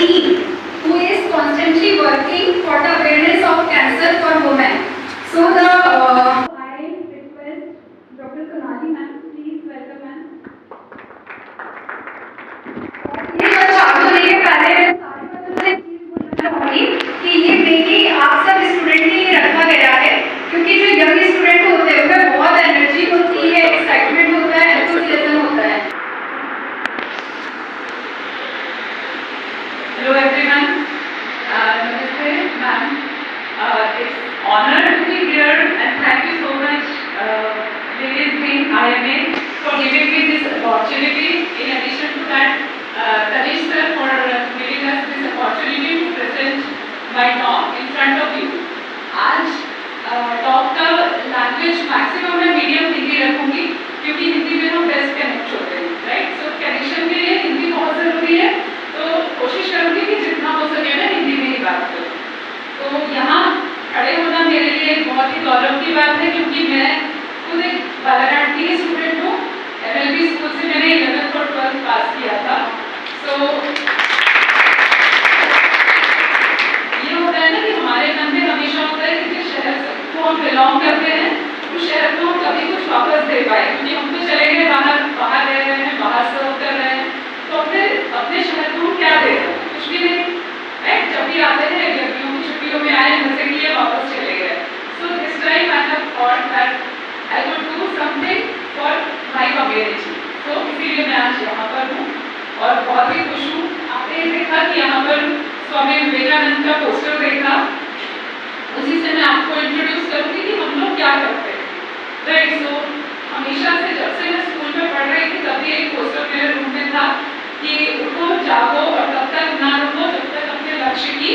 team who is constantly working for the awareness of cancer for women. So I request Dr. Sonali ma'am, please welcome ma'am. ये जो चालू होने के पहले मैं सारी बच्चों से एक चीज बोलना चाहूँगी कि ये मेनली आप सब स्टूडेंट के लिए रखा गया है, क्योंकि जो यंग स्टूडेंट होते हैं उनमें बहुत एनर्जी होती है, एक्साइटमेंट होता है, एंथुसियाज्म होता है. Hello everyone, Namaste ma'am. It's honor to be here and thank you so much, ladies team IMA, for giving me this opportunity. In addition to that, Tanish sir for giving us this opportunity to present my talk in front of you. आज talk का language maximum मैं medium Hindi रखूंगी क्योंकि हिंदी में हम best connect होते हैं, right. सो connection के लिए हिंदी बहुत ज़रूरी है, तो कोशिश करूंगी कि जितना हो सके मैं हिंदी में ही बात करूं. तो यहाँ खड़े होना मेरे लिए बहुत ही गौरव की बात है, क्योंकि मैं खुद एक बालाघाट की स्टूडेंट हूँ. MLB स्कूल से मैंने 11th और 12th पास किया था. सो ये होता है ना कि हमारे मन में हमेशा होता है कि जिस शहर को हम बिलोंग करते हैं उस शहर को हम कभी कुछ वापस दे पाए, क्योंकि हम तो चले गए बाहर रह रहे हैं, बाहर सर्व कर रहे हैं, तो अपने शहर को क्या दे रहे हैं, कुछ भी नहीं, राइट. जब भी आते हैं गर्मियों की छुट्टियों में आए, मजे किए, वापस चले गए. So this time I have thought that I would do something for my community. तो इसीलिए मैं आज यहाँ पर हूँ और बहुत ही खुश हूँ. आपने देखा कि यहाँ पर स्वामी विवेकानंद का पोस्टर देखा, उसी से मैं आपको इंट्रोड्यूस करूँगी कि हम लोग क्या करते हैं, राइट. सो हमेशा से जब से मैं स्कूल में पढ़ रही थी तभी एक पोस्टर मेरे रूम में था कि उठो जागो और तब तक ना रुको जब तक अपने लक्ष्य की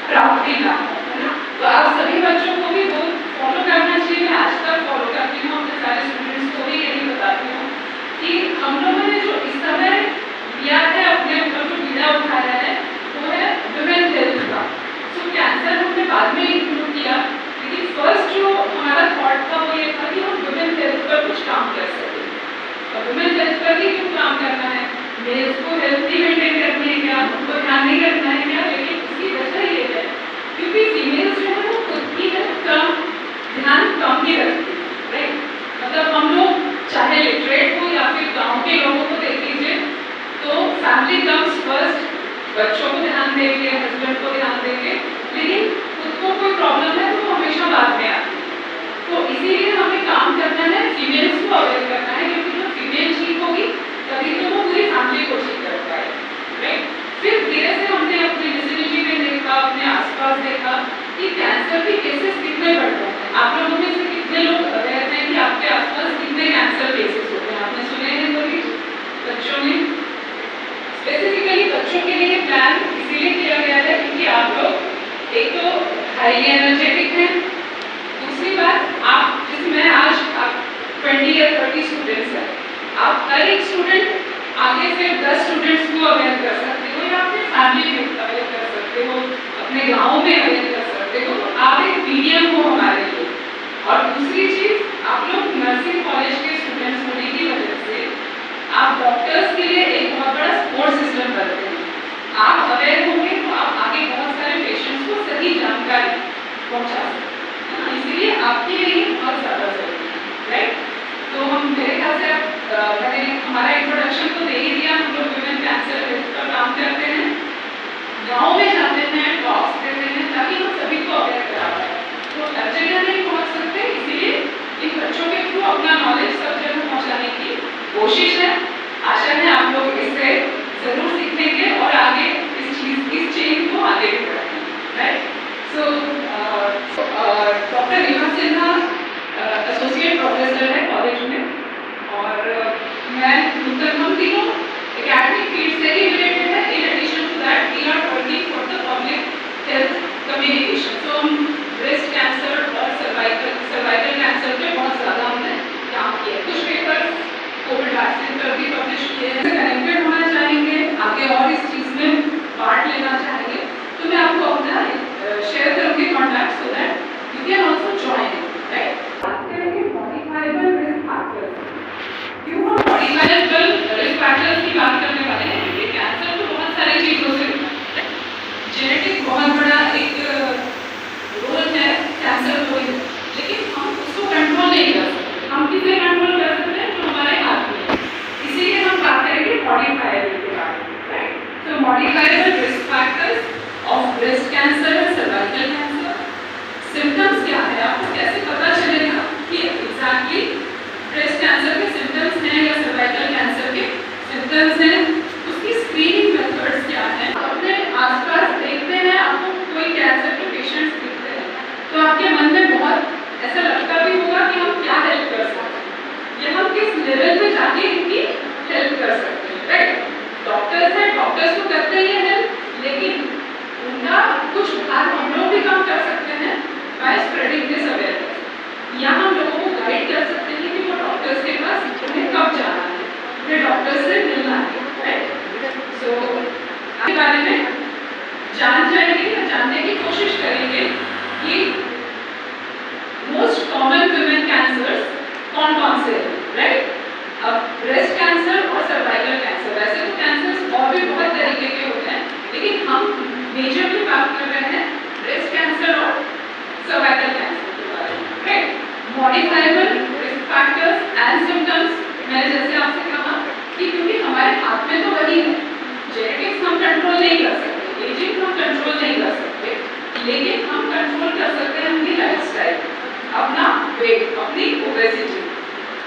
प्राप्ति ना हो, है ना. तो आप सभी बच्चों को भी वो फॉलो करना चाहिए. मैं आज तक फॉलो करती हूँ, अपने सारे स्टूडेंट्स को भी यही बताती हूँ कि हम लोगों ने जो इस समय दिया है, अपने ऊपर जो बीड़ा उठाया है, वो है वुमेन हेल्थ का. सो कैंसर हमने बाद में इंक्लूड किया, लेकिन फर्स्ट जो हमारा थॉट था वो ये था कि हम वुमेन हेल्थ पर कुछ काम कर सकें. और वुमेन हेल्थ पर ही क्यों काम करना है, मेल्स को हेल्थ ही मेंटेन करनी है क्या, उनको ध्यान नहीं करना है क्या. लेकिन उसकी वजह ये है क्योंकि फीमेल्स जो है वो खुद की हेल्थ का ध्यान कम ही रखती है, राइट. मतलब हम लोग चाहे लिटरेट हो या फिर गाँव के लोगों को देख लीजिए, तो फैमिली कम्स फर्स्ट, बच्चों को ध्यान देंगे, हस्बैंड को ध्यान देंगे, लेकिन खुद को कोई प्रॉब्लम है तो वो हमेशा बाद में आती है. तो इसीलिए हमें काम करना है, फीमेल्स को अवेयर करना है, क्योंकि जब फीमेल ठीक होगी तभी तो वो पूरी फैमिली को ठीक कर पाए, राइट. फिर धीरे से हमने अपने विसिनिटी में देखा, अपने आसपास देखा कि कैंसर के केसेस कितने बढ़ रहे हैं. आप लोगों में से कितने लोग अवेयर हैं कि आपके आसपास कितने कैंसर केसेस होते हैं, आपने सुने हैं कभी बच्चों ने. स्पेसिफिकली बच्चों के लिए प्लान इसीलिए किया गया है क्योंकि आप लोग एक तो हाईली एनर्जेटिक हैं, दूसरी बात आप जिसमें आज आप 20 या 30 स्टूडेंट्स हैं, आप हर एक स्टूडेंट आगे से 10 स्टूडेंट्स को अवेयर कर सकते हो या अपने फैमिली में अवेयर कर सकते हो, अपने गाँव में अवेयर कर सकते हो. तो आप एक मीडियम हो हमारे लिए. और दूसरी चीज़, आप लोग नर्सिंग कॉलेज के स्टूडेंट्स होने की वजह से आप डॉक्टर्स के लिए एक बहुत बड़ा सपोर्ट सिस्टम करते हैं. आप अवेयर होंगे तो आप आगे बहुत सारे पेशेंट्स को सही जानकारी पहुंचा सकते हैं. इसीलिए आपके लिए बहुत ज़्यादा जरूरी है, राइट. तो हम मेरे ख्याल से मैंने हमारा इंट्रोडक्शन तो दे ही दिया. हम लोग वुमेन कैंसर हेल्थ का काम करते हैं, गाँव में जाते हैं, टॉक्स देते हैं ताकि हम सभी को अवेयर करा पाए. तो हर जगह नहीं पहुँच सकते, इसीलिए इन बच्चों के थ्रू अपना नॉलेज सब जगह पहुँचाने की कोशिश है. आशा है आप लोग इससे जरूर सीखेंगे और आगे इस चेन को आगे भी बढ़ाएंगे, right. So doctor Reema Sinha associate professor है कॉलेज में, और मैं हम तीनों identifiable risk factors of breast cancer and cervical cancer. Symptoms क्या है, आपको कैसे पता चलेगा कि exactly breast cancer के symptoms हैं या cervical cancer के symptoms हैं, उसकी screening methods क्या हैं. अपने आसपास देखते हैं, आपको कोई कैंसर के पेशेंट्स दिखते हैं, तो आपके मन में बहुत ऐसा लगता भी होगा कि हम क्या हेल्प कर सकते हैं या हम किस लेवल पे जाके इनकी हेल्प कर सकते हैं, राइट. डॉक्टर्स हैं, डॉक्टर्स तो करते ही हैं हेल्प, लेकिन उनका कुछ भाग हम लोग भी कम कर सकते हैं बाय स्प्रेडिंग दिस अवेयरनेस. या हम लोगों को गाइड कर सकते हैं कि वो डॉक्टर्स के पास उन्हें कब जाना है, उन्हें डॉक्टर से मिलना है, राइट. सो इसके बारे में जान जाएंगे या जानने की कोशिश करेंगे कि मोस्ट कॉमन वुमेन कैंसर्स कौन कौन से हैं, राइट. अब ब्रेस्ट कैंसर और सर्वाइकल कैंसर, वैसे तो कैंसर्स और भी बहुत तरीके के होते हैं, लेकिन हम मेजरली बात कर रहे हैं ब्रेस्ट कैंसर और सर्वाइकल कैंसर के बारे में, right. Modifiable risk factors and symptoms, मैंने जैसे आपसे कहा कि क्योंकि हमारे हाथ में तो वही है, जेनेटिक्स हम कंट्रोल नहीं कर सकते, एजिंग हम कंट्रोल नहीं कर सकते, लेकिन हम कंट्रोल कर सकते हैं अपनी लाइफस्टाइल, अपना वेट, अपनी ओबेसिटी.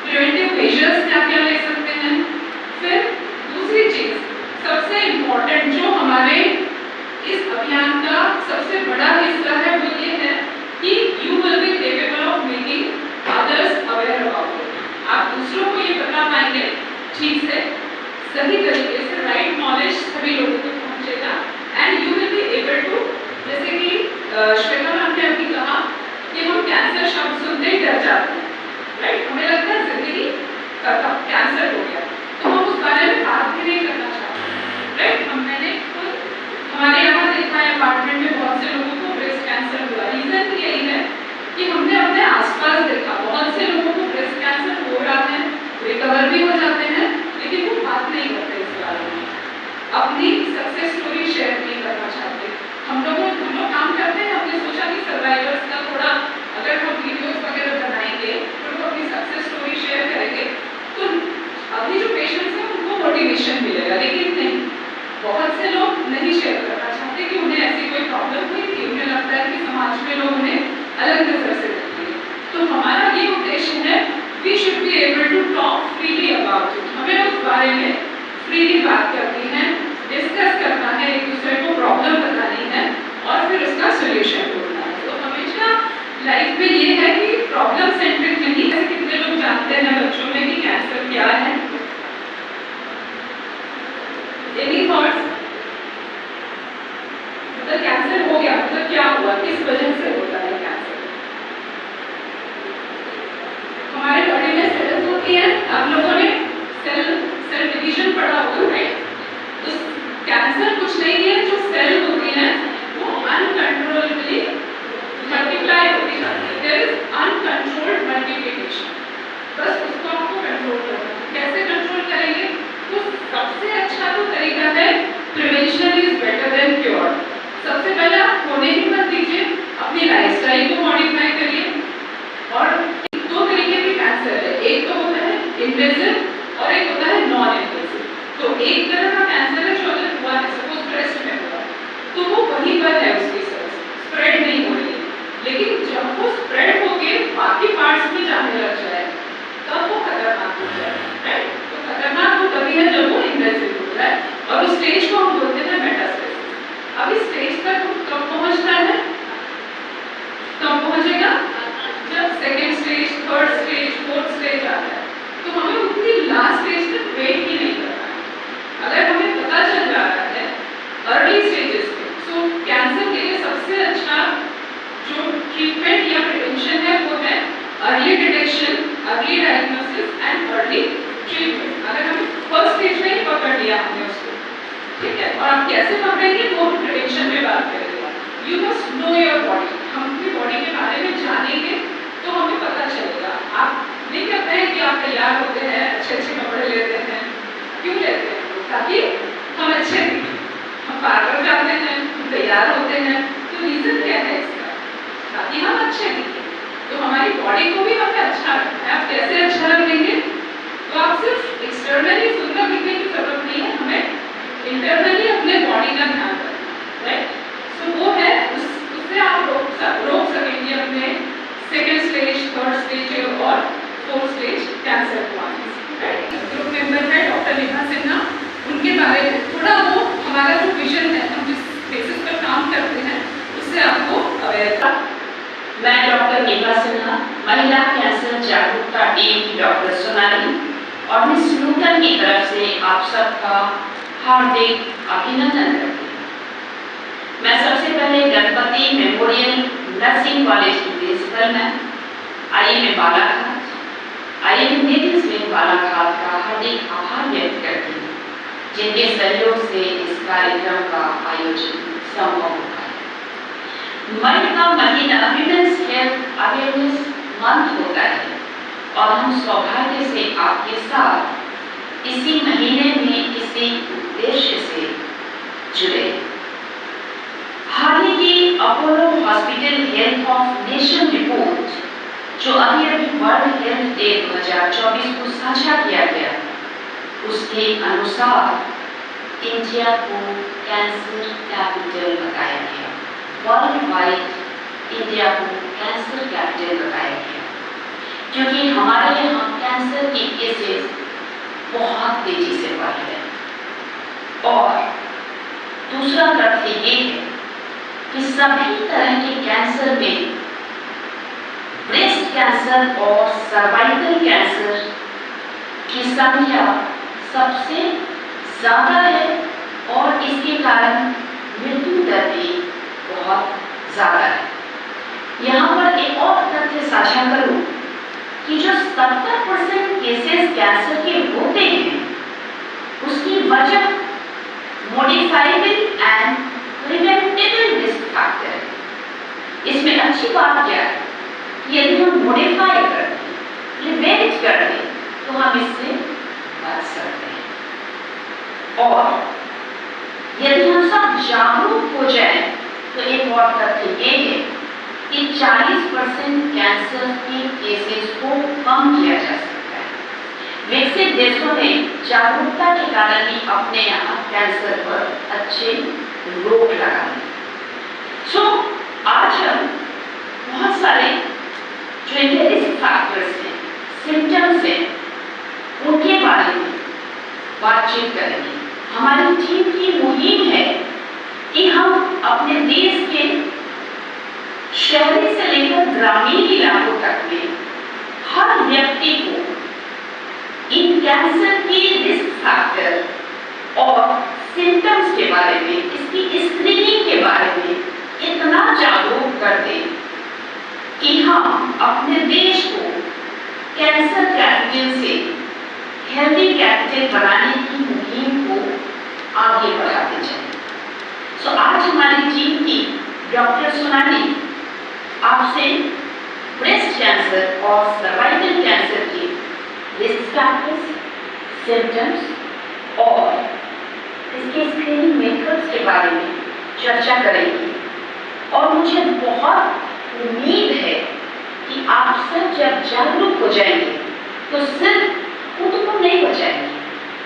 प्रिवेंटिव मेजर्स क्या क्या ले सकते हैं. फिर दूसरी चीज सबसे इम्पोर्टेंट जो हमारे इस अभियान का सबसे बड़ा हिस्सा है वो ये है कि you will be capable of making others aware about it. आप दूसरों को ये बता पाएंगे ठीक से, सही तरीके से, राइट नॉलेज सभी लोगों तक पहुंचेगा and you will be able to, जैसे कि श्वेता मैम ने अभी कहा कि हम कैंसर शब्द सुनते ही डर जाते हैं, राइट. हमें लगता है जिंदगी खत्म, कैंसर हो गया, तो हम उस बारे में बात भी नहीं करना चाहते, राइट. मैंने खुद हमारे यहाँ देखा है अपार्टमेंट में बहुत से लोगों को ब्रेस्ट कैंसर हुआ. रीजन यही है कि हमने अपने आसपास देखा बहुत से लोगों को ब्रेस्ट कैंसर हो रहा है, रिकवर भी हो जाते हैं, लेकिन वो बात नहीं करते इस बारे में, अपनी सक्सेस स्टोरी शेयर नहीं करना चाहते. हम लोग काम करते हैं, हमने सोचा कि सर्वाइवर्स का थोड़ा अगर हम वीडियोस वगैरह बनाएंगे तो वो अपनी सक्सेस स्टोरी शेयर करेंगे तो अभी जो पेशेंट्स हैं उनको मोटिवेशन मिलेगा. लेकिन नहीं, बहुत से लोग नहीं शेयर करना चाहते कि उन्हें ऐसी कोई प्रॉब्लम हुई थी, उन्हें लगता है कि समाज में लोग उन्हें अलग नजर से देखते हैं. तो हमारा ये उद्देश्य है, we should be able to talk freely about it. हमें उस बारे में फ्रीली बात करनी है, डिस्कस करना है, एक दूसरे को प्रॉब्लम बतानी है और फिर उसका सोल्यूशन ढूंढना है. तो हमेशा लाइफ में ये है कि प्रॉब्लम सेंट्रिक नहीं है. कितने लोग जानते हैं बच्चों में कि कैंसर क्या है? Any thoughts? मतलब कैंसर हो गया मतलब क्या हुआ, किस वजह से होता है कैंसर? हमारे बॉडी में सेल्स होती है, आप लोगों ने सेल डिवीजन पढ़ा होगा, राइट. तो कैंसर कुछ नहीं है, जो सेल होती है वो अनकंट्रोलेबली मल्टीप्लाई होती जाती है. There is uncontrolled multiplication. बस उसको आपको कंट्रोल करना है. कैसे कंट्रोल करेंगे? तो सबसे अच्छा तो तरीका है prevention is better than cure. सबसे पहले आप होने ही मत दीजिए, अपनी लाइफस्टाइल को मॉडिफाई करिए. और दो तरीके के कैंसर है, एक तो होता है इन्वेसिव और एक होता है नॉन इन्वेसिव. तो एक तरह का कैंसर है जो अगर हुआ है, सपोज ब्रेस्ट में हुआ, तो वो वहीं पर है, उसकी सेल्स स्प्रेड नहीं हो रही है. लेकिन जब वो स्प्रेड होके बाकी पार्ट्स में जाने लग जाए तब वो खतरनाक हो जाए, राइट. तो खतरनाक वो तभी है जब वो इन्वेसिव होता है और उस स्टेज को हम बोलते हैं मेटास्टेसिस. अब इस स्टेज तक कब पहुंचना है, कब पहुंचेगा? जब second stage, third stage, fourth stage आता है. तो हमें उतनी लास्ट स्टेज तक वेट ही नहीं करना है. अगर हमें पता चल जा रहा है अर्ली स्टेजेस में, सो कैंसर के लिए सबसे अच्छा जो ट्रीटमेंट या प्रिवेंशन है वो है early detection, early diagnosis and early treatment. अगर हमें फर्स्ट स्टेज में ही पकड़ लिया हमने उसको, ठीक है. और आप कैसे पकड़ेंगे वो प्रिवेंशन में बात करेंगे. You must know your body. हम अपनी बॉडी के बारे में जानेंगे तो हमें पता चलेगा. आप नहीं कहते हैं कि आप तैयार होते हैं, अच्छे अच्छे कपड़े लेते हैं, क्यों लेते हैं? ताकि हम अच्छे दिखें. हम पार्लर जाते हैं, हम तैयार होते हैं, तो रीजन क्या है इसका? ताकि हम अच्छे दिखें. तो हमारी बॉडी को भी हमें अच्छा रखना है. आप कैसे अच्छा रखेंगे? तो आप सिर्फ एक्सटर्नली सुंदर दिखने की जरूरत नहीं है, हमें इंटरनली अपने बॉडी का आपका टीम की डॉक्टर सोनाली और मिस नूतन की तरफ से आप सबका हार्दिक अभिनंदन करती हूँ। मैं सबसे पहले गणपति मेमोरियल नर्सिंग कॉलेज की principal ma'am IIM Balaghat IIM natives wing Balaghat का हार्दिक आभार व्यक्त करती हूँ, जिनके सहयोग से इस कार्यक्रम का आयोजन संभव हुआ है। मई का महीना विमेंस हेल्थ अवेयरनेस मंथ होता है और हम सौभाग्य से आपके साथ इसी महीने में इसी उद्देश्य से जुड़े। हाल ही की Apollo hospital health of nation report जो अभी वर्ल्ड हेल्थ डे 2024 को साझा किया गया, उसके अनुसार इंडिया को कैंसर कैपिटल बताया गया। वर्ल्ड वाइड इंडिया को कैंसर कैपिटल बताया गया, क्योंकि हमारे यहाँ कैंसर के केसेस बहुत तेजी से बढ़ रहे हैं। और दूसरा तथ्य ये है कि सभी तरह के कैंसर में ब्रेस्ट कैंसर और सर्वाइकल कैंसर की संख्या सबसे ज्यादा है और इसके कारण मृत्यु दर भी बहुत ज्यादा है। यहाँ पर एक और तथ्य साझा करूं कि जो 70% केसेस कैंसर के होते हैं, उसकी वजह modifiable and preventable risk factor है। इसमें अच्छी बात क्या है कि यदि हम मॉडिफाई कर दें, प्रिवेंट कर दें, तो हम इससे बच सकते हैं। और यदि हम सब जागरूक हो जाएं, तो एक और तथ्य ये है कि 40% कैंसर के केसेस को कम किया जा सकता है। विकसित देशों ने जागरूकता के कारण ही अपने यहाँ कैंसर पर अच्छे रोक लगा दी। सो आज हम बहुत सारे जो रिस्क फैक्टर्स हैं, सिम्टम्स हैं, उनके बारे में बातचीत करेंगे। हमारी टीम की मुहिम है कि हम अपने देश के शहरी से लेकर ग्रामीण इलाकों तक में हर व्यक्ति को इन कैंसर की रिस्क फैक्टर और सिम्टम्स के बारे में, इसकी स्क्रीनिंग के बारे में इतना जागरूक कर दें कि हम अपने देश को कैंसर कैपिटल से हेल्दी कैपिटल बनाने की मुहिम को आगे बढ़ाते जाएं। सो आज हमारी टीम की डॉक्टर सोनाली आपसे ब्रेस्ट कैंसर और सर्वाइकल कैंसर के रिस्क फैक्टर्स, सिम्टम्स और इसके स्क्रीनिंग मेथड्स के बारे में चर्चा करेंगी। और मुझे बहुत उम्मीद है कि आप सब जब जागरूक हो जाएंगे तो सिर्फ खुद को नहीं बचाएंगे,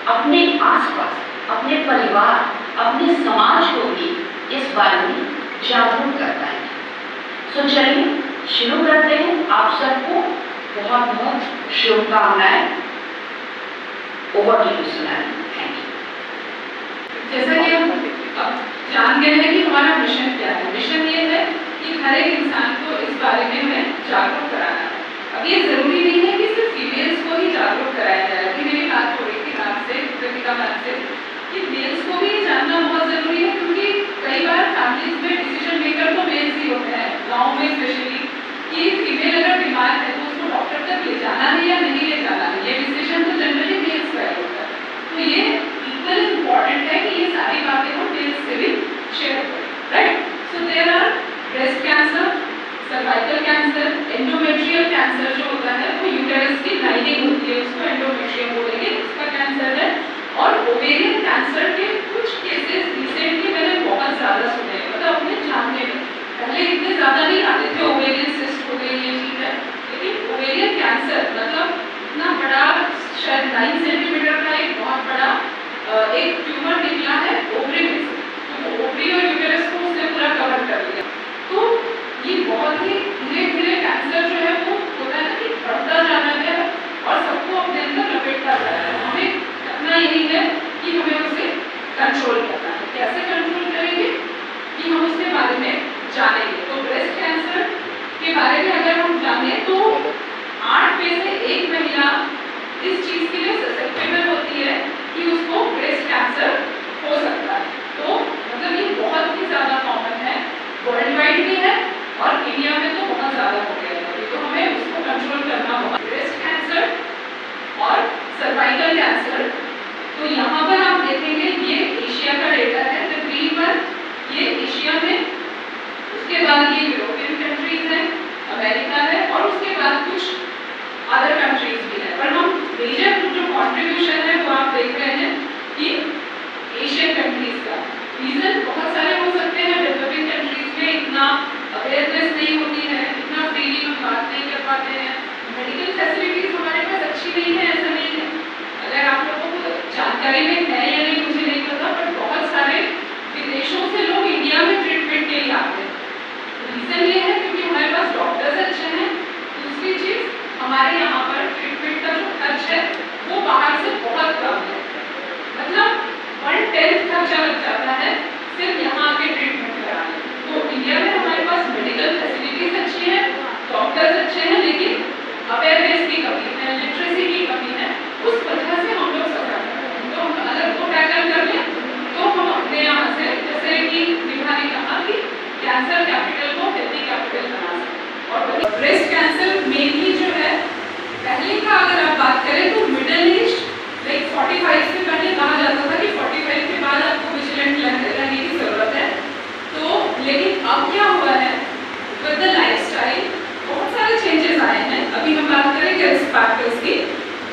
अपने आसपास, अपने परिवार, अपने समाज को भी इस बारे में जागरूक कर पाएंगे। तो चलिए शुरू करते हैं। आप सबको बहुत बहुत शुभकामनाएं। Over to you Sonali. Thank you. जैसा कि हम अब जान गए हैं कि हमारा मिशन क्या है। मिशन ये है कि हर एक इंसान को इस बारे में हमें जागरूक कराना है। अब ये जरूरी नहीं है कि सिर्फ फीमेल्स को ही जागरूक कराया जाए। कि मेरी बात हो रही थी आपसे, कृतिका मैम से, कि मेल्स को भी जानना बहुत जरूरी है, क्योंकि कई बार फैमिलीज में डिसीजन मेकर तो मेल्स ही होते हैं, गाँव में स्पेशली, कि फीमेल अगर बीमार है तो उसको डॉक्टर तक ले जाना है या नहीं ले जाना है, ये डिसीजन तो जनरली मेल्स का होता है। तो ये इक्वली इम्पॉर्टेंट है कि ये सारी बातें हम मेल्स से भी शेयर करें, right. So there are breast cancer, cervical cancer, endometrial cancer जो होता है वो यूटेरस की लाइनिंग होती है, उसको एंडोमेट्रियम बोलेंगे, उसका कैंसर है। और ओवेरियन कैंसर के कुछ केसेस रिसेंटली मैंने बहुत ज़्यादा सुने हैं, मतलब अपने जानने में। पहले इतने ज़्यादा नहीं आते थे, ओवेरियन सिस्ट हो गई ये चीज़ है, लेकिन ओवेरियन कैंसर मतलब इतना बड़ा, शायद 9 सेंटीमीटर का एक बहुत बड़ा एक ट्यूमर निकला है ओवरी में से, तो ओवरी और यूटेरस को उसने पूरा कवर कर लिया। तो ये बहुत ही धीरे धीरे कैंसर जो है वो होता है ना कि बढ़ता जा रहा है और सबको अपने अंदर लपेटता जा रहा है। हमें करना यही है कि हमें उसे वर्ल्ड वाइड भी है और इंडिया में तो बहुत ज़्यादा हो गया है, तो हमें उसको कंट्रोल करना होगा। ब्रेस्ट कैंसर और सर्वाइकल कैंसर, तो यहाँ पर आप देखेंगे ये एशिया का डेटा है, तकरीबन ये एशिया में, उसके बाद ये यूरोपियन कंट्रीज है, अमेरिका है और उसके बाद कुछ अदर कंट्रीज भी है, पर हम मेजर जो कॉन्ट्रीब्यूशन है वो आप देख रहे हैं कि एशियन कंट्रीज का। रीजन बहुत सारे हो सकते हैं, डेवलपिंग कंट्रीज में इतना अवेयरनेस नहीं होती है, इतना फ्रीली हम बात नहीं कर पाते हैं, मेडिकल फैसिलिटीज हमारे पास अच्छी नहीं है, ऐसा नहीं है। अगर आप लोगों को जानकारी में है या नहीं मुझे नहीं पता, पर बहुत सारे विदेशों से लोग इंडिया में ट्रीटमेंट के लिए आते हैं। रीजन ये है क्योंकि हमारे पास डॉक्टर्स अच्छे हैं, दूसरी चीज हमारे यहाँ पर ट्रीटमेंट का जो खर्च है वो बाहर से बहुत कम है, मतलब 1/10 खर्चा लग जाता है सिर्फ यहाँ आके ट्रीटमेंट कराने। तो इंडिया में हमारे पास मेडिकल फैसिलिटीज अच्छी हैं, डॉक्टर्स अच्छे हैं, लेकिन अवेयरनेस की कमी है, लिटरेसी की कमी है, उस वजह से हम लोग सफर कर रहे हैं। तो हम अगर वो टैकल कर लें तो हम अपने यहाँ से, जैसे कि विभा ने कहा कि कैंसर कैपिटल को हेल्दी कैपिटल बना सकते। और ब्रेस्ट कैंसर मेनली जो है, पहले का अगर आप बात करें तो मिडिल एज लाइक 45 से पहले कहा जाता था कि 45 के बाद आपको विजिलेंट रहने की ज़रूरत है। तो लेकिन अब क्या हुआ है, विद द लाइफस्टाइल बहुत सारे चेंजेस आए हैं। अभी हम बात करेंगे रिस्क फैक्टर्स की,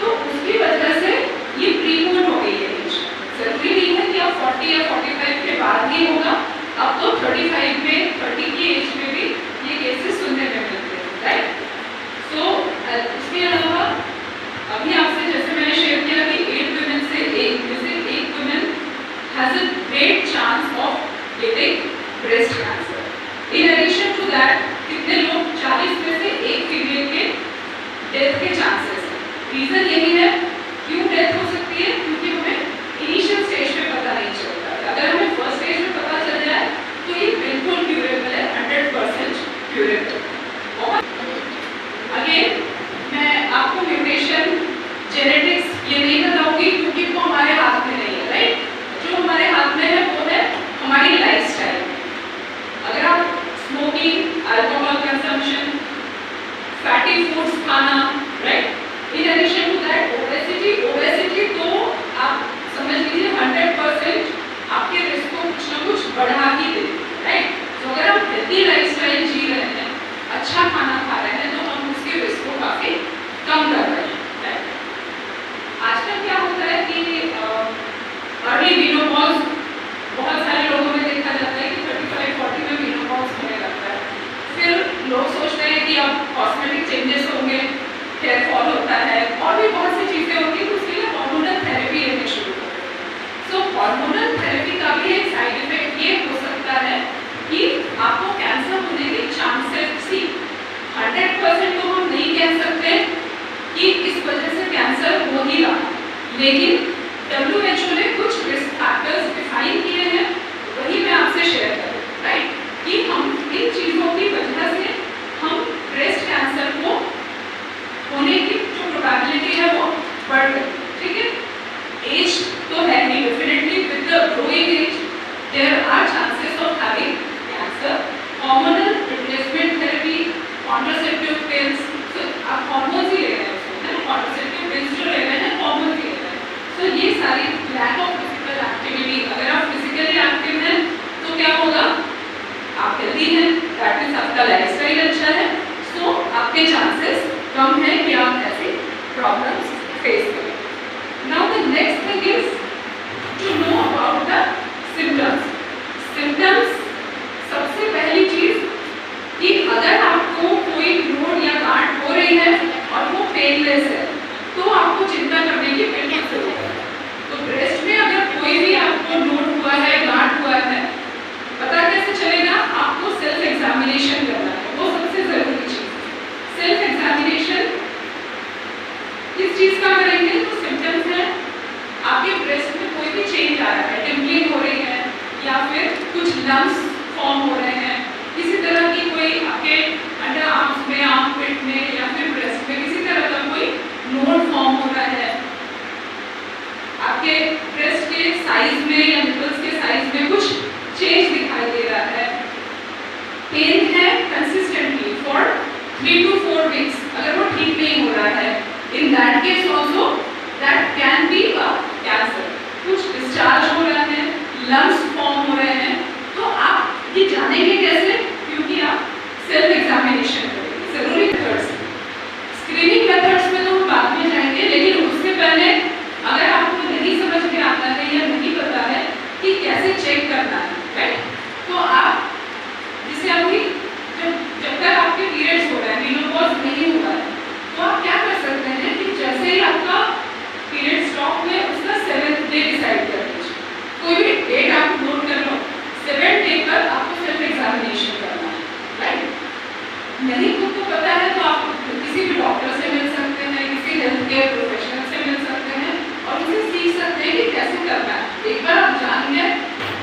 तो उसकी वजह से ये प्रीपोन हो गई है एज। जरूरी नहीं है कि आप 40 या 45 के बाद ही होगा, अब तो 35 में, 30 की एज में भी ये केसेस सुनने में मिलते हैं, राइट। सो उसके अलावा अभी आपसे जैसे मैंने शेयर किया कि 8 वुमेन से एक women has a great chance of getting breast cancer. In addition to that कितने लोग 40 में से एक फीमेल के डेथ के चांसेस हैं। रीजन यही है क्यों डेथ हो सकती है, क्योंकि हमें इनिशियल स्टेज में पता नहीं चलता। अगर हमें फर्स्ट स्टेज में पता चल जाए तो ये बिल्कुल क्यूरेबल है, 100% क्यूरेबल। अगेन मैं आपको म्यूटेशन जेनेटिक्स ये नहीं बताऊंगी क्योंकि वो हमारे हाथ में नहीं है, राइट। जो हमारे हाथ में है वो है हमारी लाइफस्टाइल। अगर आप smoking, alcohol consumption, fatty foods खाना, right, in addition to that obesity तो आप समझ लीजिए 100% आपके रिस्क को कुछ ना कुछ बढ़ा ही देती है, राइट। तो अगर आप हेल्दी लाइफस्टाइल जी रहे हैं, अच्छा खाना खा रहे हैं, तो हम उसके रिस्क को काफ़ी कम कर रहे हैं, राइट। आजकल क्या होता है कि अर्ली मेनोपॉज बहुत सारे लोगों में देखा जाता है कि 35-40 में मेनोपॉज होने लगता है। फिर लोग सोचते हैं कि अब कॉस्मेटिक चेंजेस होंगे, हेयर फॉल होता है और भी बहुत सी चीज़ें होती हैं, तो उसके लिए हार्मोनल थेरेपी लेने शुरू करते हैं। सो हार्मोनल थेरेपी का भी एक साइड इफेक्ट ये हो सकता है कि आपको कैंसर होने के चांसेस ही 100% तो हम नहीं कह सकते कि इस वजह से कैंसर हो ही रहा, लेकिन WHO ने कुछ रिस्क फैक्टर्स डिफाइन किए हैं, वही मैं आपसे शेयर करूँ, राइट, कि हम इन चीज़ों की वजह से हम ब्रेस्ट कैंसर को होने की जो प्रोबेबिलिटी है वो बढ़ गई, ठीक है। एज तो है ही, definitely with the growing age there are chances of having cancer. Hormonal replacement therapy, contraceptive pills, तो आप हार्मोन्स ही ले रहे हैं, कॉन्ट्रासेप्टिव पिल्स जो ले रहे हैं हार्मोन्स ही ले रहे हैं। तो ये सारी लैक ऑफ फिजिकल एक्टिविटी, अगर आप फिजिकली एक्टिव हैं तो क्या होगा, आप हेल्दी हैं, दैट मीन्स आपका लाइफस्टाइल अच्छा है, सो आपके चांसेस कम है कि आप ऐसे प्रॉब्लम्स फेस करें। Now the next thing is to know about the symptoms. Symptoms सबसे पहली चीज कि अगर आपको कोई रोड या गांठ हो रही है और वो पेनलेस है तो आपको चिंता करने की बिल्कुल जरूरत है। तो ब्रेस्ट में अगर कोई भी आपको नोट हुआ है, गांठ हुआ है, पता कैसे चलेगा, आपको सेल्फ एग्जामिनेशन करना है, वो सबसे जरूरी चीज। सेल्फ एग्जामिनेशन किस चीज का करेंगे, तो सिम्टम्स है आपके ब्रेस्ट में कोई भी चेंज आ रहा है, डिम्पलिंग हो रही है या फिर कुछ लम्स फॉर्म हो रहे हैं, किसी तरह की कोई आपके अंडर आर्म्स में, आर्मपिट में या फिर ब्रेस्ट में किसी तरह का कोई नोड फॉर्म हो रहा है, आपके ब्रेस्ट के साइज में या निपल्स के साइज में कुछ चेंज दिखाई दे रहा है, नहीं खुद को पता है तो आप किसी भी डॉक्टर से मिल सकते हैं, किसी हेल्थ केयर प्रोफेशनल से मिल सकते हैं और उनसे सीख सकते हैं कि कैसे करना है। एक बार आप जान गए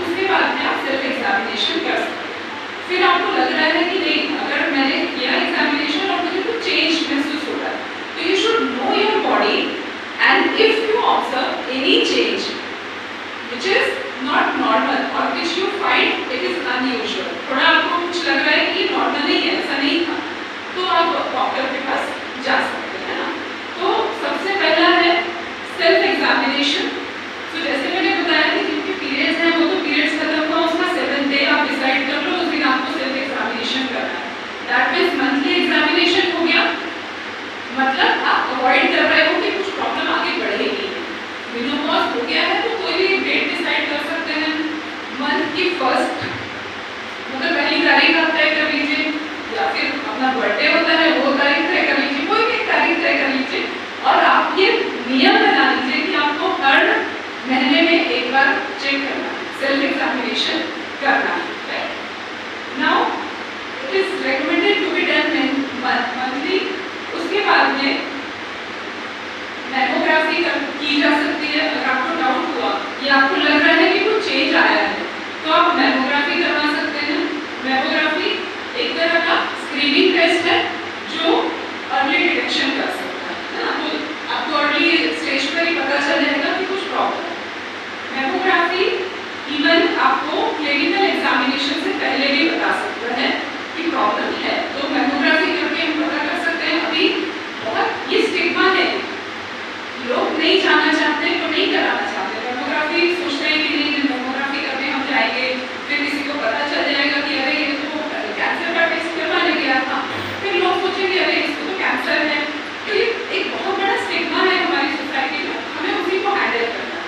उसके बाद में आप सेल्फ एग्जामिनेशन कर सकते हैं। फिर आपको लग रहा है कि नहीं, अगर मैंने किया एग्जामिनेशन और मुझे कुछ चेंज महसूस हो रहा है, तो you should know your body and if you observe any change which is not normal or which you find it is unusual, थोड़ा आपको कुछ लग रहा है कि नॉर्मल नहीं है, ऐसा नहीं था, तो आप डॉक्टर के पास जा सकते हैं ना। तो सबसे पहला है सेल्फ एग्जामिनेशन। तो जैसे मैंने बताया कि जिनके पीरियड्स हैं वो तो पीरियड्स खत्म हुआ उसका 7th डे आप डिसाइड कर लो, उस दिन आपको सेल्फ एग्जामिनेशन करना है। दैट मीन्स मंथली एग्जामिनेशन हो गया, मतलब आप अवॉइड कर रहे हो कि कुछ प्रॉब्लम आगे बढ़ेगी। मेनोपॉज हो गया है तो कोई भी डेट डिसाइड कर सकते हैं, मंथ की फर्स्ट मतलब पहली तारीख आप तय कर लीजिए, या फिर अपना बर्थडे होता है वो तारीख तय कर लीजिए, कोई भी तारीख तय कर लीजिए और आप ये नियम बना लीजिए कि आपको हर महीने में एक बार चेक करना है, सेल्फ एग्जामिनेशन करना है। Now it is recommended to be done monthly. उसके बाद में मैमोग्राफी की जा सकती है। अगर आपको डाउट हुआ या आपको लग रहा है कि कुछ चेंज आया है तो आप मैमोग्राफी करवा सकते हैं। मैमोग्राफी एक तरह का स्क्रीनिंग टेस्ट है जो अर्ली डिटेक्शन कर सकता है ना, तो आपको अर्ली स्टेज पर ही पता चल जाएगा कि कुछ प्रॉब्लम है। मैमोग्राफी इवन आपको क्लिनिकल एग्जामिनेशन से पहले भी बता सकता है कि प्रॉब्लम है, तो मैमोग्राफी करके हम पता कर सकते हैं। अभी बहुत ये स्टिग्मा है, लोग नहीं जाना चाहते तो नहीं कराना चाहते मैमोग्राफी, सोचते हैं कि नहीं मैमोग्राफी करने हम जाएंगे फिर किसी को पता चल जाएगा कि अरे ये तो कैंसर का टेस्ट करवाने गया था, फिर लोग सोचेंगे अरे इसको तो कैंसर है। तो ये एक बहुत बड़ा स्टिग्मा है हमारी सोसाइटी में, हमें उसी को हैंडल करना है।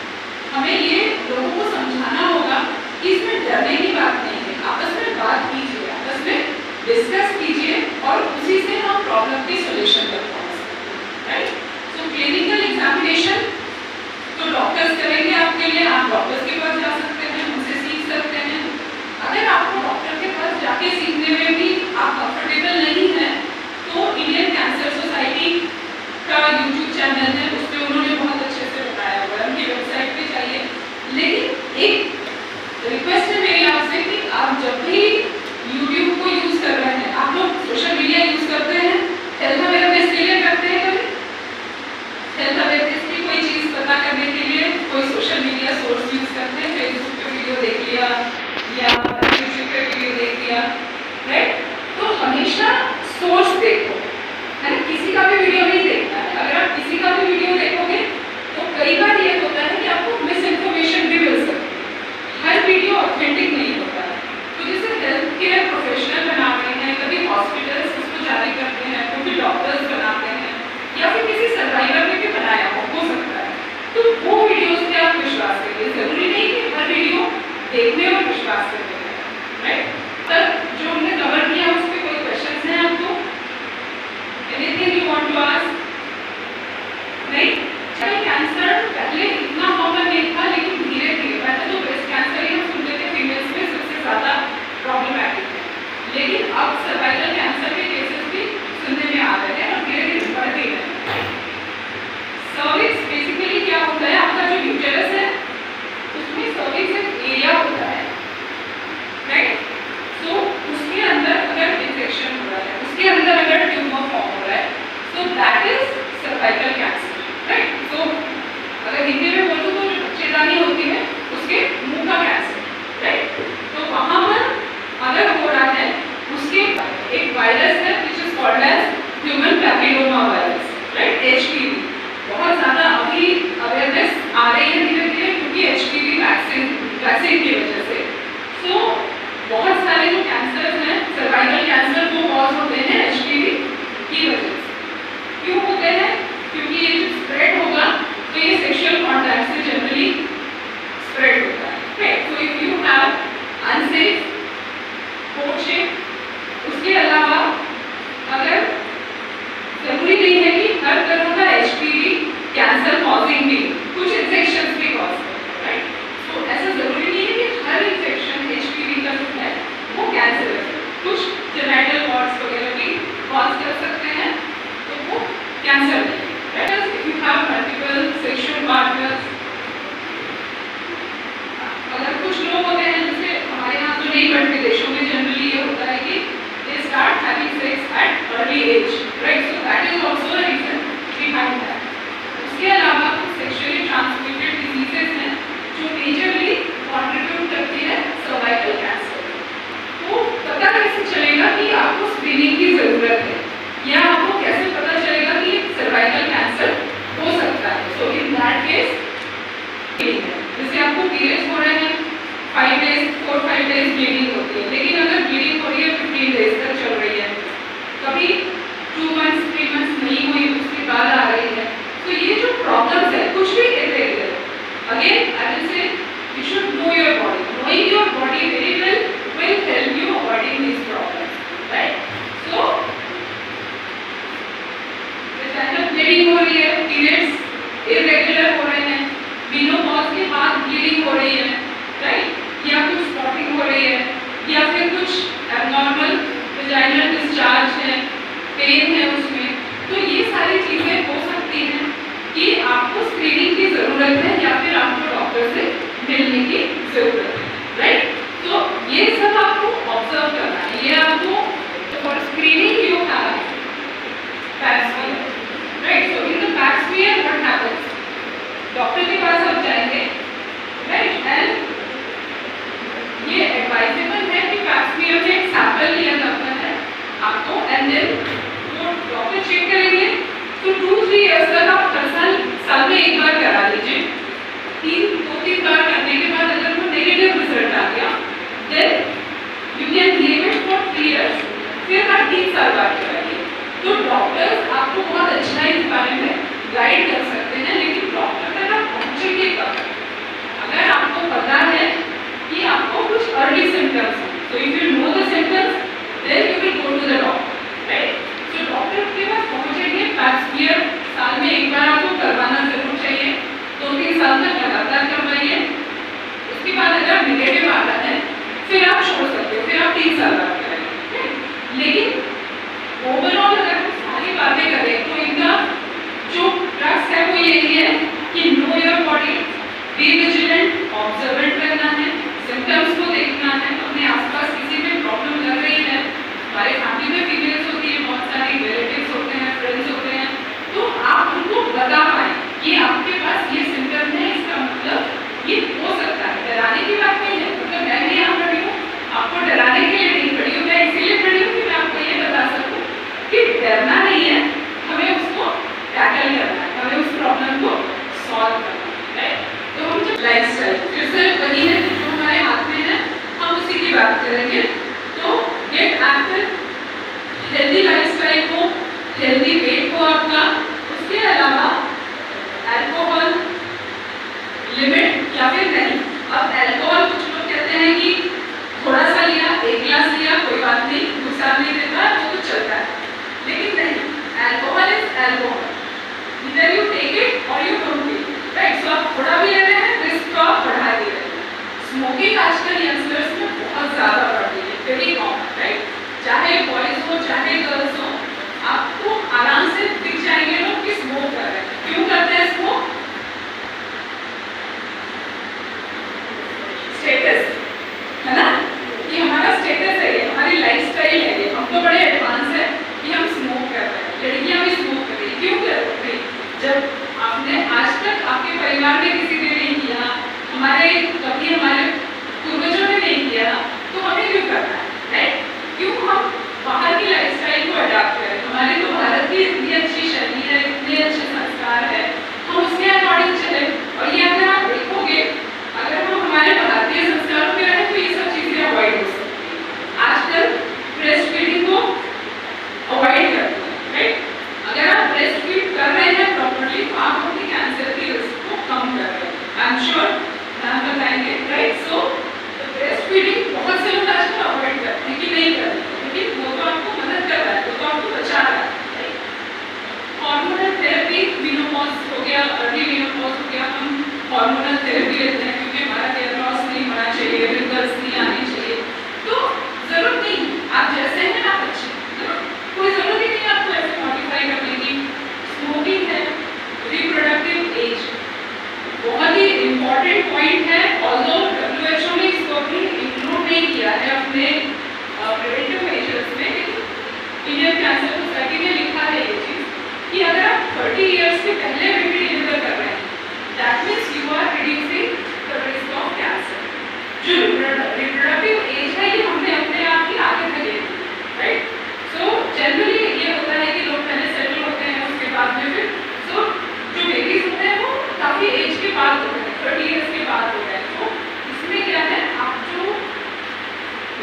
हमें ये लोगों को समझाना होगा कि इसमें डरने की बात नहीं है, आपस में बात कीजिए, आपस में डिस्कस कीजिए और उसी से हम प्रॉब्लम के सोल्यूशन तक पहुँच सकते हैं, राइट। तो क्लिनिकल एग्जामिनेशन तो डॉक्टर्स करेंगे आपके लिए, आप डॉक्टर्स के पास जा सकते हैं, उनसे सीख सकते हैं। अगर आपको डॉक्टर के पास जाके सीखने में भी आप कंफर्टेबल नहीं हैं तो इंडियन कैंसर सोसाइटी का यूट्यूब चैनल है, उस पर उन्होंने बहुत अच्छे से बताया हुआ है, उनकी वेबसाइट पे जाइए। लेकिन एक रिक्वेस्ट है मेरी आपसे कि आप जब भी यूट्यूब को यूज़ कर रहे हैं, आप लोग सोशल मीडिया यूज़ करते हैं, हेल्थ अवेयरनेस के लिए करते हैं कभी? हेल्थ अवेयरनेस की कोई चीज़ पता करने के लिए कोई सोशल मीडिया सोर्स यूज़ करते हैं, फेसबुक पे वीडियो देख लिया या यूट्यूब पे वीडियो देख लिया, राइट। तो हमेशा सोर्स देखो, है ना, किसी का भी वीडियो नहीं देखना है। अगर आप किसी का भी वीडियो देखोगे तो कई बार ये होता है कि आपको मिस इन्फॉर्मेशन भी मिल सकती है, हर वीडियो ऑथेंटिक नहीं होता है। तो जैसे हेल्थ केयर प्रोफेशनल बनाते हैं, कभी हॉस्पिटल्स उसको जारी करते हैं, कभी डॉक्टर्स बनाते हैं या फिर किसी सर्वाइवर ने भी बनाया हो सकता है, तो वो वीडियोस पे आप विश्वास करिए। जरूरी नहीं कि हर वीडियो देखने और विश्वास करने हैं, राइट। तब जो हमने कवर किया उस पर कोई क्वेश्चंस हैं आपको? Anything you want to ask? नहीं? चलो, कैंसर पहले इतना कॉमन नहीं था, लेकिन धीरे धीरे पहले तो ब्रेस्ट कैंसर ही हम सुनते थे फीमेल्स में सबसे ज़्यादा प्रॉब्लमैटिक है, लेकिन अब सर्वाइकल कैंसर के केसेस भी सुनने में आ रहे हैं और धीरे धीरे बढ़ भी रहे हैं। सर्विक्स बेसिकली क्या होता है, आपका जो यूटेरस है उसमें सर्विक्स एक एरिया होता है, राइट। सो उसके अंदर अगर इन्फेक्शन हो रहा है, उसके अंदर अगर ट्यूमर फॉर्म हो रहा है, तो that is cervical cancer, right. So अगर हिंदी में बोलूँ तो जो बच्चेदानी होती है उसके मुंह का कैंसर, राइट। तो वहाँ पर अगर हो रहा है उसके एक वायरस है which is called as human papilloma virus, right, HPV। बहुत ज़्यादा अभी अवेयरनेस आ रही है धीरे धीरे क्योंकि HPV वैक्सीन की वजह से। सो बहुत सारे जो कैंसर हैं, सर्वाइकल कैंसर वो कॉज होते हैं HPV की वजह से। क्यों होते हैं? क्योंकि ये जो स्प्रेड होगा तो ये सेक्सुअल कॉन्टैक्ट से जनरली स्प्रेड होता है, right. So if you have unsafe coaching, उसके अलावा अगर जरूरी नहीं है कि हर तरह का HPV कैंसर कॉजिंग भी, कुछ इन्फेक्शंस भी कॉज करते हैं, राइट। तो ऐसा जरूरी नहीं है कि हर इन्फेक्शन HPV का जो है वो age, right? So that is also a reason behind that. उसके अलावा कुछ सेक्सुअली ट्रांसमिटेड डिजीजेस हैं जो मेजरली कॉन्ट्रीब्यूट करती है सर्वाइकल कैंसर। तो पता कैसे चलेगा कि आपको स्क्रीनिंग की जरूरत है, या आपको कैसे पता चलेगा कि सर्वाइकल कैंसर हो सकता है? सो इन दैट केस जैसे आपको पीरियड्स हो रहे हैं 5 डेज 4-5 डेज ब्लीडिंग होती है, लेकिन अगर ब्लीडिंग हो रही है 15 डेज तक चल रही है, कभी 2 मंथ्स 3 मंथ्स नहीं हुई उसके बाद आ रही है, तो ये जो प्रॉब्लम्स है कुछ भी irregular, again I will say you should know your body, knowing your body very well will help you avoiding these problems, right? So vaginal bleeding हो रही है, periods irregular हो रहे हैं, menopause के बाद bleeding हो रही है, right? या कुछ spotting हो रही है, या फिर कुछ abnormal vaginal discharge है, pain है उसमें, तो ये सारी चीजें हो सकती हैं कि आपको स्क्रीनिंग की जरूरत है या फिर आपको डॉक्टर से मिलने की जरूरत है, right? तो ये सब आपको ऑब्जर्व करना है। ये आपको for screening you have pap smear, right? So in the pap smear what happens, doctor के पास आप जाएंगे, राइट? एंड ये एडवाइजेबल है कि पैप स्मीयर में एक सैंपल लिया जाता है आपको, एंड देन वो डॉक्टर चेक करेंगे। तो 2-3 इयर्स तक आप हर साल में एक बार करा लीजिए। 2-3 बार करने के बाद अगर वो नेगेटिव रिजल्ट आ गया, then you can leave it for 3 years, फिर हर 3 साल बाद कराइए। तो डॉक्टर्स आपको बहुत अच्छा इस बारे में गाइड कर सकते हैं, लेकिन डॉक्टर तक आप पहुंचेंगे कब? अगर आपको पता है कि आपको कुछ अर्ली सिम्टम्स हैं, so if you know the symptoms, then you will go to the doctor, right? So doctor के पास पहुंचेंगे, पैप स्मीयर साल में एक बार आपको करवाना जरूर चाहिए, 2-3 साल तक लगातार करवाइए। उसके बाद अगर नेगेटिव आता है फिर आप छोड़ सकते हो, फिर आप 3 साल बाद करेंगे। लेकिन ओवरऑल अगर हम सारी बातें करें तो इनका जो क्रक्स है वो यही है कि know your body, be vigilant, observant रहना है, सिम्टम्स को देखना है, अपने आसपास किसी में प्रॉब्लम लग रही है, हमारे फैमिली में फीमेल्स होती है, बहुत सारी रिलेटिव्स होते हैं, फ्रेंड्स होते हैं, तो आप उनको बता पाए कि आपके पास ये सिम्टम है, इसका मतलब ये हो सकता है। डराने की बात नहीं है, मतलब मैं भी यहाँ खड़ी हूँ, आपको डराने के लिए नहीं खड़ी हूँ, मैं इसीलिए खड़ी हूँ कि मैं आपको ये बता सकूँ कि डरना नहीं है, हमें उसको टैकल करना है, हमें उस प्रॉब्लम को सॉल्व करना है, राइट? तो हम जब लाइफस्टाइल फिर से वही है जो हमारे हाथ में है, हम उसी की बात करेंगे। तो गेट एक्टिव, हेल्दी लाइफस्टाइल हो, हेल्दी वेट हो आपका, उसके अलावा अल्कोहल लिमिट या फिर नहीं। अब अल्कोहल कुछ लोग कहते हैं कि थोड़ा सा लिया, 1 गिलास लिया, कोई बात नहीं, नुकसान नहीं देता, वो तो चलता है, लेकिन नहीं, अल्कोहल इज अल्कोहल, इधर यू टेक इट और you don't take it, right? So आप थोड़ा भी ले रहे हैं, रिस्क को आप बढ़ा दे रहे हैं। स्मोकिंग आजकल यंगस्टर्स में बहुत ज़्यादा बढ़ रही है, वेरी कॉमन, राइट? चाहे बॉयज हो चाहे गर्ल्स हो, आपको आराम से दिख जाएंगे लोग कि स्मोक कर रहे हैं। क्यों करते हैं स्मोक? स्टेटस,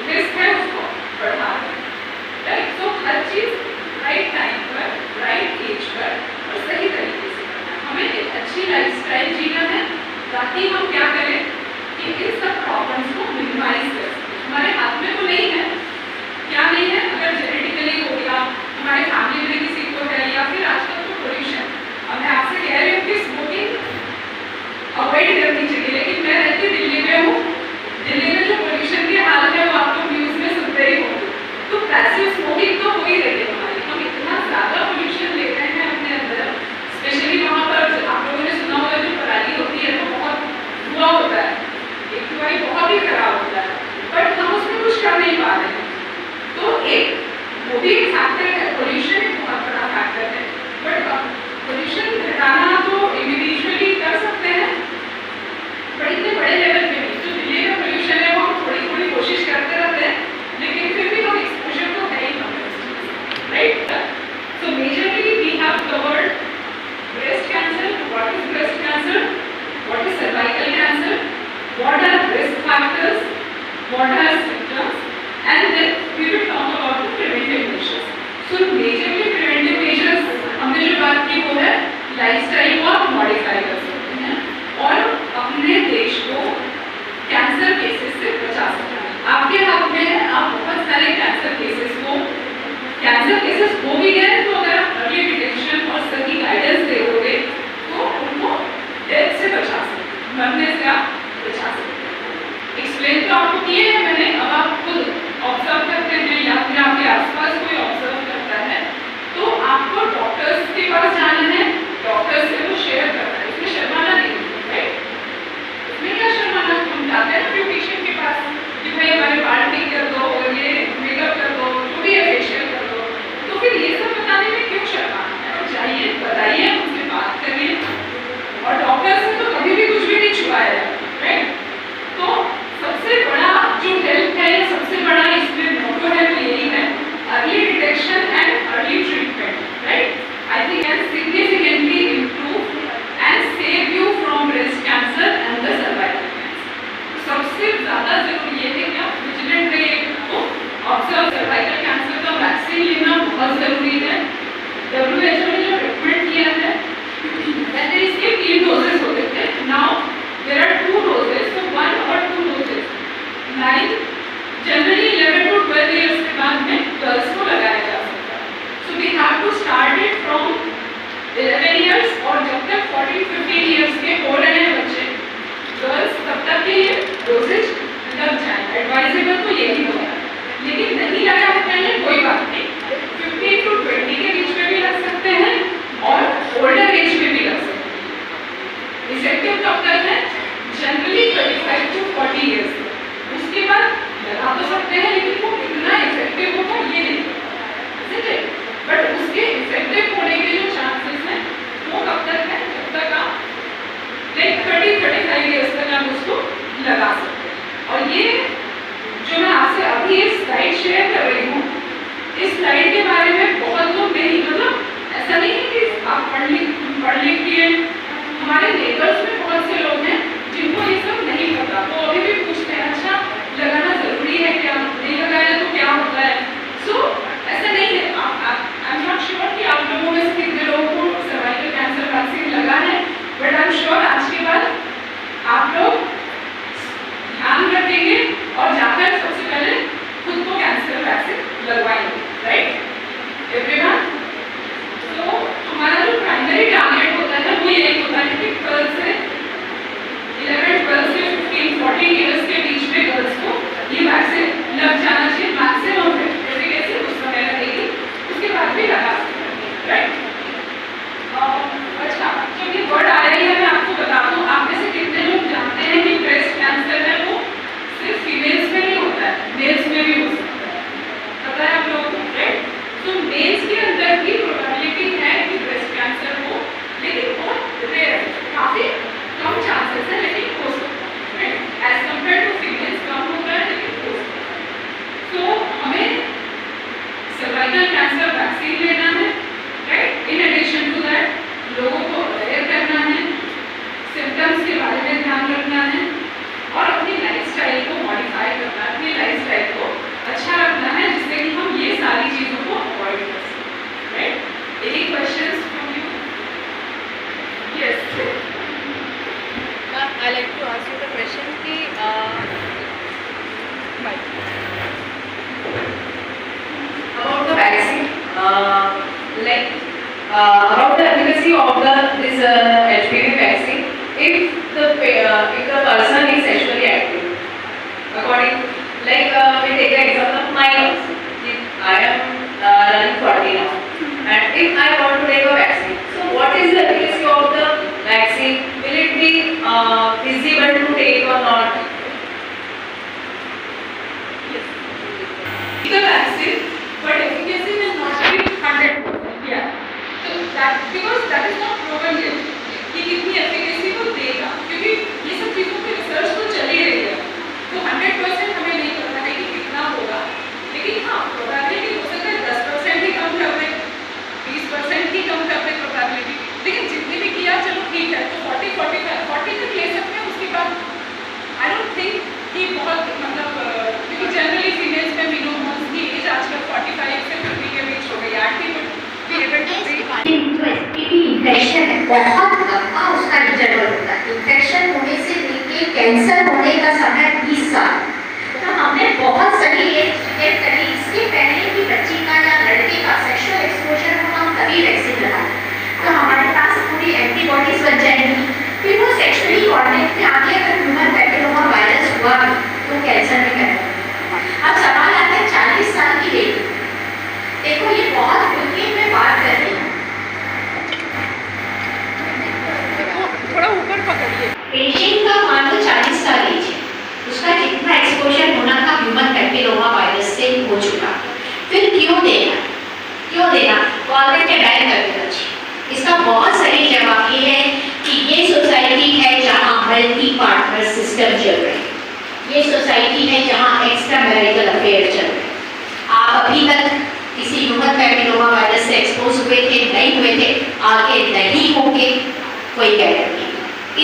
रिस्क है उसको बढ़ा दें, राइट। तो हर चीज़ राइट टाइम पर, राइट एज पर और सही तरीके से करना है। हमें एक अच्छी लाइफस्टाइल जीना है ताकि हम क्या करें कि इन सब प्रॉब्लम्स को मिनिमाइज कर सकें। हमारे हाथ में तो नहीं है, क्या नहीं है, अगर जेनेटिकली हो गया, हमारे फैमिली में किसी को है, या फिर आजकल तो पोल्यूशन। अब मैं आपसे कह रही हूँ कि स्मोकिंग अवॉइड करनी चाहिए, लेकिन मैं रहती दिल्ली में हूँ। दिल्ली में जो पोल्यूशन के हाल है वो आप लोग न्यूज़ में सुनते ही होंगे। तो पैसिव स्मोकिंग तो हो ही रही है हमारी, हम इतना ज़्यादा पोल्यूशन ले रहे हैं अपने अंदर, स्पेशली वहाँ पर आप लोगों ने सुना होगा जो पराली होती है तो बहुत धुआं होता है, एक धुआं बहुत ही खराब होता है, बट हम उसमें कुछ कर नहीं पा रहे हैं। तो एक वो भी एक फैक्टर है, पोल्यूशन एक बहुत बड़ा फैक्टर है, बट पोल्यूशन घटाना तो इंडिविजुअली कर सकते हैं, बट इतने बड़े लेवल पे नहीं। जो दिल्ली में पोल्यूशन है वो हम थोड़ी थोड़ी कोशिश करते रहते हैं, लेकिन फिर भी हम एक्सपोजर तो है ही हमें, right. So majorly we have covered breast cancer, what is breast cancer, what is cervical cancer, what are risk factors, what are symptoms, and then we will talk about the preventive measures. So majorly preventive measures हमने जो बात की वो है lifestyle को आप modify कर सकते हैं और अपने देश को कैंसर केसेस से बचा सकते हैं। आपके हाथ में है, आप बहुत सारे कैंसर केसेस हो भी गए तो अगर आप अर्ली डिटेक्शन और सही गाइडेंस दोगे तो उनको डेथ से बचा सकते हैं, मरने से आप बचा सकते हैं। एक्सप्लेन तो आपको किए हैं मैंने, अब आप खुद ऑब्जर्व करते हैं या फिर आपके आसपास कोई ऑब्जर्व करता है तो आपको डॉक्टर्स के पास जाना है, डॉक्टर से वो शेयर करना है, इसमें शर्माना नहीं है, राइट। इसमें क्या शर्माना, हम जाते हैं अपने पेशेंट के पास कि भाई हमारे बाल ठीक कर दो और ये मेकअप कर दो, जो भी है फेशियल कर दो, तो फिर ये सब बताने में क्यों शर्माना है। और जाइए बताइए, उनसे बात करिए, और डॉक्टर से तो कभी भी कुछ भी नहीं छुपाया जाता, राइट। तो सबसे बड़ा जो हेल्प है, सबसे बड़ा इसमें मोटो है वो यही है, early detection and early treatment, right. I think can significantly improve and save you from breast cancer and the cervical cancer. सबसे ज़्यादा जरूरी ये है कि आप विजिलेंट रहिए, तो ऑब्जर्व सर्वाइकल कैंसर का वैक्सीन लेना बहुत ज़रूरी है। WHO ने जो रिकमेंड किया है पहले इसके 3 डोजेस होते थे, नाउ देयर आर 2 डोजेस, तो 1 और 2 डोजेस 9 जनरली 11 to 12 ईयर्स के बाद में गर्ल्स को लगाया जा सकता है। So we have to start it from 11 years, और जब तक 14-15 ईयर्स के हो रहे हैं बच्चे गर्ल्स तब तक के ये डोजेज लग जाए। एडवाइजेबल तो यही होगा, लेकिन नहीं लगा है पहले कोई बात नहीं, 15 to 20 के बीच में भी लग सकते हैं, about the efficacy of this HPV vaccine if the person is sexually active. According, like we take the example of my also. If I am running 40 now, and if I want to take a vaccine, so what is the efficacy of the vaccine? Will it be feasible to take or not? The vaccine, but efficacy will not be 100%. Yeah. So that because that is not proven yet कि कितनी efficacy वो देगा, क्योंकि ये सब चीज़ों पे research तो चल ही रही है, तो 100% हमें नहीं पता है कि कितना होगा, लेकिन हाँ प्रोबेबिलिटी हो सकता है 10% ही कम कर दे, 20% ही कम कर दे प्रोबेबिलिटी, लेकिन जितने भी किया चलो ठीक है, तो 40 तक ले सकते हैं। उसके बाद आई डोंट थिंक कि बहुत मतलब क्योंकि जनरली फीमेल्स में मेनोपॉज की एज आजकल 45 से 50 के बीच हो गई है। आई थिंक इन्फेक्शन है बहुत लंबा उसका इंटरवल होता है। इन्फेक्शन होने से लेके कैंसर होने का समय 20 साल। तो हमने बहुत सही एक चीजें करी इसके पहले कि बच्ची का या लड़के का सेक्सुअल एक्सपोजर हो हम तभी वैक्सीन लगाएं, तो हमारे पास पूरी एंटीबॉडीज बन जाएंगी, फिर वो सेक्सुअली कॉन्टैक्ट में आके अगर ह्यूमन पैपिलोमा वायरस हुआ तो कैंसर में करेगा। अब सवाल आता है 40 साल की बेटी, देखो ये बहुत खुलके मैं बात कर रही हूँ, थोड़ा ऊपर पकड़िए। पेशेंट का मान लो 40 साल एज है, उसका कितना एक्सपोजर होना था ह्यूमन पैपिलोमा वायरस से हो चुका, फिर क्यों देना गवर्नमेंट ने बैन कर दिया। इसका बहुत सही जवाब ये है कि ये सोसाइटी है जहाँ मल्टी पार्टनर सिस्टम चल रहे हैं, ये सोसाइटी है जहाँ एक्स्ट्रा मैरिटल अफेयर चल रहे हैं। आप अभी तक किसी ह्यूमन पैपिलोमा वायरस से एक्सपोज हुए थे नहीं हुए थे, आगे नहीं होंगे कोई गारंटी,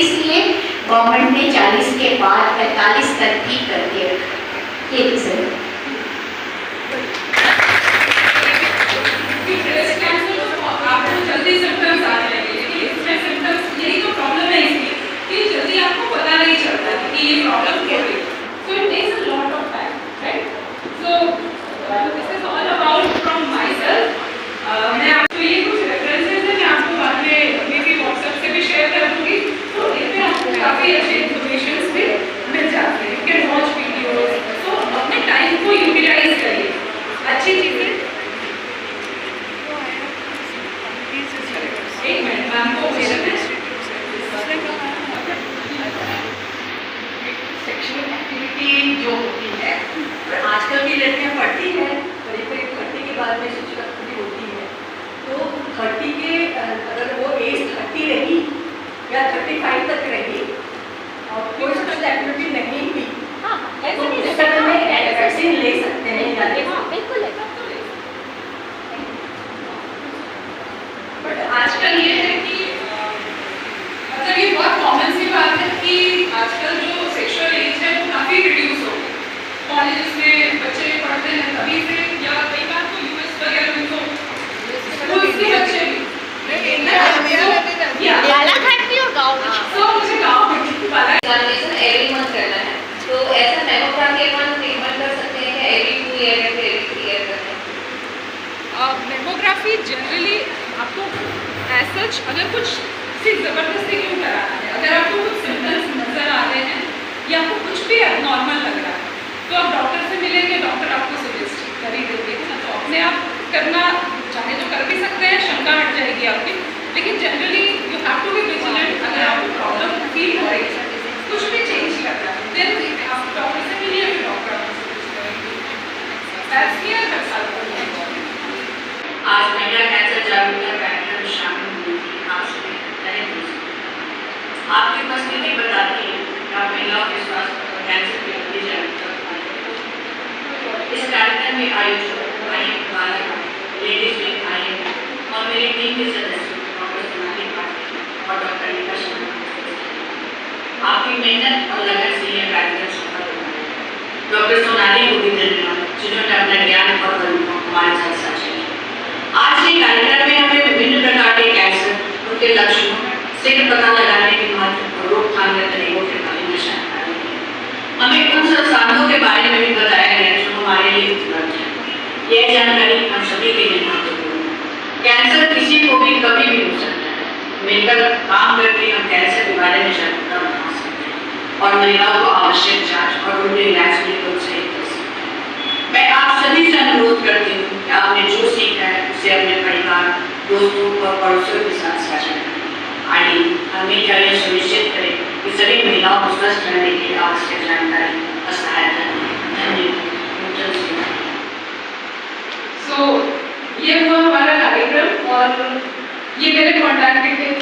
इसलिए गवर्नमेंट ने 40 के बाद 45 तक भी करके रखा। ये रीजन आपको जल्दी सिम्टम्स आ जाएंगे, लेकिन इसमें सिम्टम्स यही तो प्रॉब्लम है इसकी कि जल्दी आपको पता नहीं चलता कि ये प्रॉब्लम क्या है। So it takes a lot of time, right? So this is all about from myself. मैं आपको ये कुछ रेफरेंसेस है, मैं आपको बाद में मे बी व्हाट्सएप से भी शेयर कर दूंगी, तो इसमें आपको काफ़ी अच्छे इन्फॉर्मेशन भी मिल जाते हैं। यू कैन वॉच वीडियोस, तो अपने टाइम को यूटिलाइज करिए, अच्छी चीज़ें। एक मिनट मैम को क्वेश्चन है, सेक्सुअल एक्टिविटी जो होती है, पर आजकल की लड़कियां पढ़ती हैं, करीब 30 के बाद में सेक्सुअल एक्टिविटी होती है, तो 30 के अगर वो एज 30 रही या 35 तक रही और कोई सेक्सुअल एक्टिविटी नहीं हुई, तो उस समय में वैक्सीन ले सकते हैं या नहीं? बिल्कुल है। बट आजकल ये है कि मतलब ये बहुत कॉमन सी बात है कि आजकल जो सेक्सुअल एज है वो काफ़ी रिड्यूस हो गई। कॉलेजेस में बच्चे पढ़ते हैं तभी से, या कई बार तो यूएस वगैरह में तो स्कूल्स के बच्चे भी बालाघाट भी और गाँव में तो मुझे गाँव में एग्जामिनेशन एवरी मंथ करना है, तो ऐसा मेमोग्राफी रिकमेंड कर सकते हैं कि एवरी 2 ईयर या फिर एवरी 3 ईयर करना है? मेमोग्राफी जनरली आपको एज सच अगर कुछ सी ज़बरदस्ती क्यों कराना है, अगर आपको कुछ सिम्टम्स नज़र आ रहे हैं या आपको कुछ भी नॉर्मल लग रहा है, तो आप डॉक्टर से मिलेंगे, डॉक्टर आपको सजेस्ट कर ही देंगे ना, तो अपने आप करना चाहे तो कर भी सकते हैं, शंका हट जाएगी आपकी, लेकिन generally you have to be vigilant. अगर आपको प्रॉब्लम फील हो रही है, कुछ भी चेंज करना है, देन आप डॉक्टर से मिलिए, फिर डॉक्टर आपको सजेस्ट करेंगे। दैट्स क्लियर हर साल आज महिला कैंसर जागरूकता कार्यक्रम में शामिल हुई थी। आप सभी तहे दिल से आपकी उपस्थिति बताती है कि आप महिलाओं के स्वास्थ्य और कैंसर के प्रति जागरूकता बढ़ाते हैं। इस कार्यक्रम में आयोजक IM Balaghat, ladies wing IM और मेरी टीम के सदस्य डॉक्टर सोनाली पाटिल और डॉक्टर नीता शर्मा। आपकी मेहनत और लगन से यह कार्यक्रम सफल हुआ है। डॉक्टर सोनाली को भी धन्यवाद जिन्होंने अपना ज्ञान और अनुभव हमारे साथ साझा किया। आज के कार्यक्रम में हमें विभिन्न प्रकार के कैंसर, उनके लक्षणों, शीघ्र पता लगाने के महत्व और रोकथाम के तरीकों के बारे में जानकारी दी। हमें उन संसाधनों के बारे में भी बताया गया जो हमारे लिए उपलब्ध है। यह जानकारी हम सभी के लिए महत्वपूर्ण है। कैंसर किसी किसी को भी कभी भी हो सकता है। मिलकर काम करके हम कैंसर के बारे में जागरूकता बना सकते हैं और महिलाओं को आवश्यक जांच और उन्हें इलाज के लिए प्रोत्साहित कर सकते हैं। मैं आप सभी से अनुरोध करती हूँ कि आपने जो सीखा है उसे अपने परिवार, दोस्तों और पड़ोसियों के साथ साझा करें। आइए हम मिलकर यह सुनिश्चित करें कि सभी महिलाओं को स्वस्थ रहने के लिए आवश्यक जानकारी और सहायता दें। धन्यवाद। सो ये हुआ हमारा कार्यक्रम और ये मेरे कॉन्टैक्ट डिटेल्स